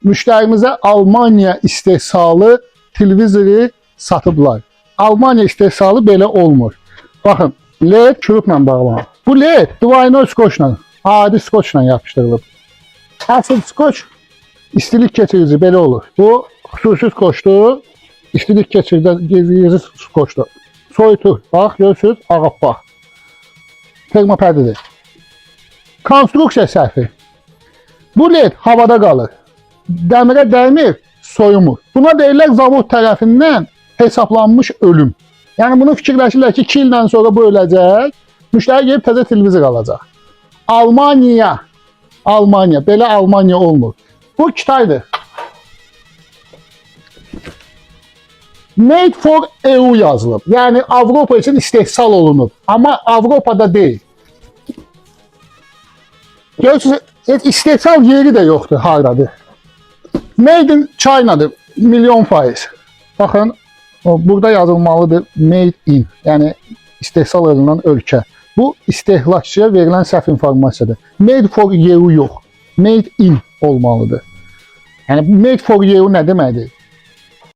müştərimizə Almanya istehsalı televizoru satıblar. Almanya istehsalı belə olmur. Baxın, LED çürüklə bağlanır. Bu LED duvayno skoçla, adi skoçla yapışdırılıb. Asıl skoç istilik keçirici belə olur. Bu xüsusi skoçdur. İstilik keçirici skoçdur. Soyutur. Bax, görürsünüz, ağappaq. Termopərdidir. Konstruksiya səhvi. Bu LED havada qalır. Dəmirə dəymir, soyumur. Buna deyirlər zavod tərəfindən hesablanmış ölüm. Yəni bunu fikirləşirlər ki, 2 ildən sonra bu öləcək, müştəri gelib təzə televizor alacaq. Almanya, belə Almanya olmur. Bu Kitaydır. Made for EU yazılıb. Yəni Avropa üçün istehsal olunub. Amma Avropada deyil. Görürsünüz, istehsal yeri də yoxdur, haradadır. Made in China'dır, %100%. Baxın, burada yazılmalıdır Made in, yəni istehsal olunan ölkə. Bu istehlakçıya verilən səhv informasiyadır. Made for EU yox, Made in olmalıdır. Yəni Made for EU nə deməkdir?